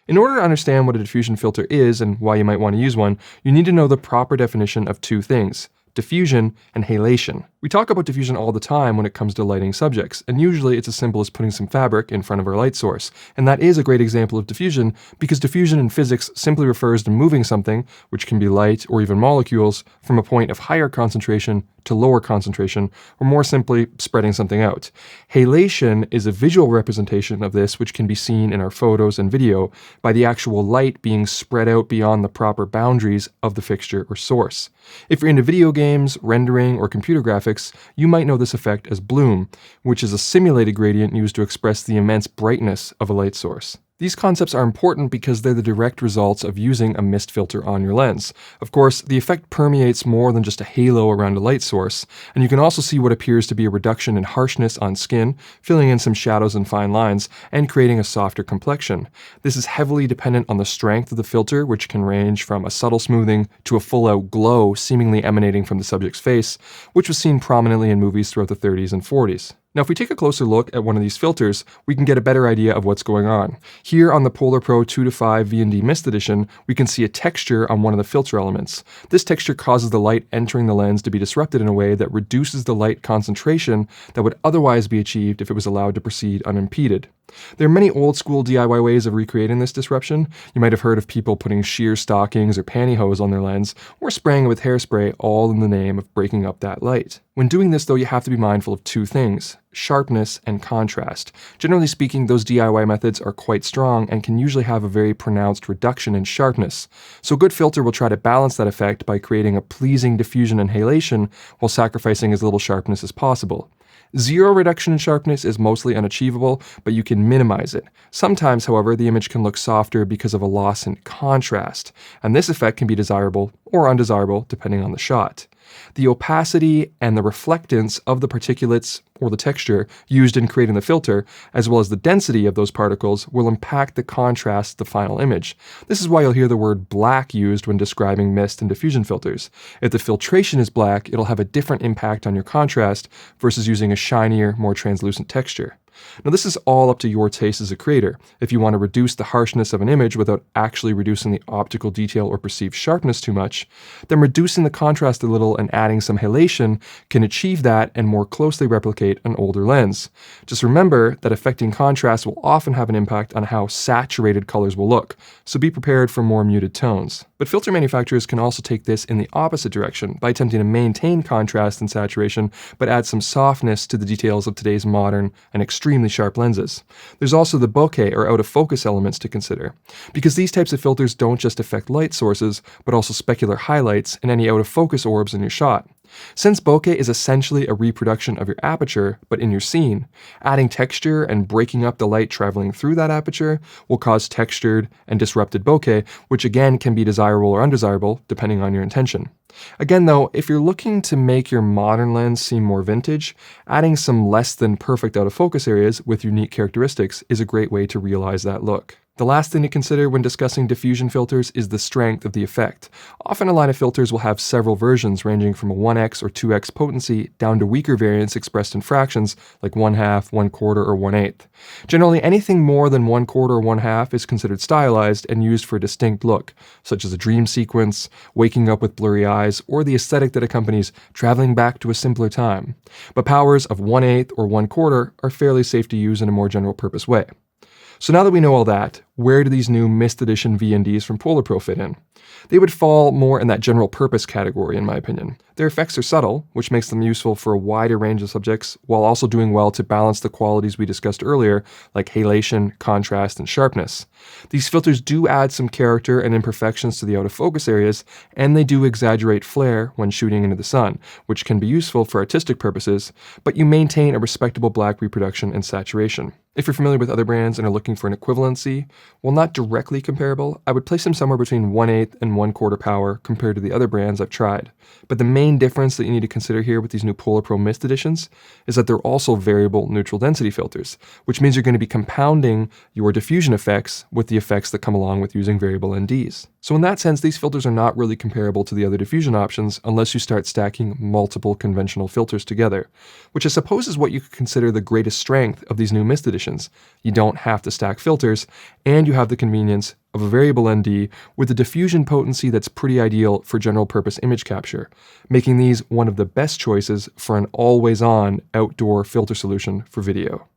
In order to understand what a diffusion filter is and why you might want to use one, you need to know the proper definition of two things: diffusion and halation. We talk about diffusion all the time when it comes to lighting subjects, and usually it's as simple as putting some fabric in front of our light source. And that is a great example of diffusion because diffusion in physics simply refers to moving something, which can be light or even molecules, from a point of higher concentration to lower concentration, or more simply, spreading something out. Halation is a visual representation of this, which can be seen in our photos and video by the actual light being spread out beyond the proper boundaries of the fixture or source. If you're into video games, rendering, or computer graphics, you might know this effect as bloom, which is a simulated gradient used to express the immense brightness of a light source. These concepts are important because they're the direct results of using a mist filter on your lens. Of course, the effect permeates more than just a halo around a light source, and you can also see what appears to be a reduction in harshness on skin, filling in some shadows and fine lines, and creating a softer complexion. This is heavily dependent on the strength of the filter, which can range from a subtle smoothing to a full-out glow seemingly emanating from the subject's face, which was seen prominently in movies throughout the 30s and 40s. Now, if we take a closer look at one of these filters, we can get a better idea of what's going on. Here on the PolarPro 2-5 VND Mist Edition, we can see a texture on one of the filter elements. This texture causes the light entering the lens to be disrupted in a way that reduces the light concentration that would otherwise be achieved if it was allowed to proceed unimpeded. There are many old-school DIY ways of recreating this disruption. You might have heard of people putting sheer stockings or pantyhose on their lens, or spraying it with hairspray, all in the name of breaking up that light. When doing this, though, you have to be mindful of two things: sharpness and contrast. Generally speaking, those DIY methods are quite strong and can usually have a very pronounced reduction in sharpness. So a good filter will try to balance that effect by creating a pleasing diffusion and halation while sacrificing as little sharpness as possible. Zero reduction in sharpness is mostly unachievable, but you can minimize it. Sometimes, however, the image can look softer because of a loss in contrast, and this effect can be desirable or undesirable depending on the shot. The opacity and the reflectance of the particulates or the texture used in creating the filter, as well as the density of those particles, will impact the contrast of the final image. This is why you'll hear the word black used when describing mist and diffusion filters. If the filtration is black, it'll have a different impact on your contrast versus using a shinier, more translucent texture. Now, this is all up to your taste as a creator. If you want to reduce the harshness of an image without actually reducing the optical detail or perceived sharpness too much, then reducing the contrast a little and adding some halation can achieve that and more closely replicate an older lens. Just remember that affecting contrast will often have an impact on how saturated colors will look, so be prepared for more muted tones. But filter manufacturers can also take this in the opposite direction by attempting to maintain contrast and saturation, but add some softness to the details of today's modern and extremely sharp lenses. There's also the bokeh or out of focus elements to consider, because these types of filters don't just affect light sources, but also specular highlights and any out of focus orbs in your shot. Since bokeh is essentially a reproduction of your aperture, but in your scene, adding texture and breaking up the light traveling through that aperture will cause textured and disrupted bokeh, which again can be desirable or undesirable depending on your intention. Again though, if you're looking to make your modern lens seem more vintage, adding some less than perfect out of focus areas with unique characteristics is a great way to realize that look. The last thing to consider when discussing diffusion filters is the strength of the effect. Often a line of filters will have several versions ranging from a 1x or 2x potency down to weaker variants expressed in fractions like 1/2, 1/4, or 1/8. Generally, anything more than 1/4 or 1/2 is considered stylized and used for a distinct look, such as a dream sequence, waking up with blurry eyes, or the aesthetic that accompanies traveling back to a simpler time. But powers of 1/8 or 1/4 are fairly safe to use in a more general purpose way. So now that we know all that, where do these new Mist Edition VNDs from PolarPro fit in? They would fall more in that general purpose category, in my opinion. Their effects are subtle, which makes them useful for a wider range of subjects, while also doing well to balance the qualities we discussed earlier, like halation, contrast, and sharpness. These filters do add some character and imperfections to the out-of-focus areas, and they do exaggerate flare when shooting into the sun, which can be useful for artistic purposes, but you maintain a respectable black reproduction and saturation. If you're familiar with other brands and are looking for an equivalency, while not directly comparable, I would place them somewhere between 1/8 and 1/4 power compared to the other brands I've tried. But the main difference that you need to consider here with these new PolarPro Mist Editions is that they're also variable neutral density filters, which means you're going to be compounding your diffusion effects with the effects that come along with using variable NDs. So in that sense, these filters are not really comparable to the other diffusion options unless you start stacking multiple conventional filters together, which I suppose is what you could consider the greatest strength of these new Mist editions. You don't have to stack filters, and you have the convenience of a variable ND with a diffusion potency that's pretty ideal for general purpose image capture, making these one of the best choices for an always-on outdoor filter solution for video.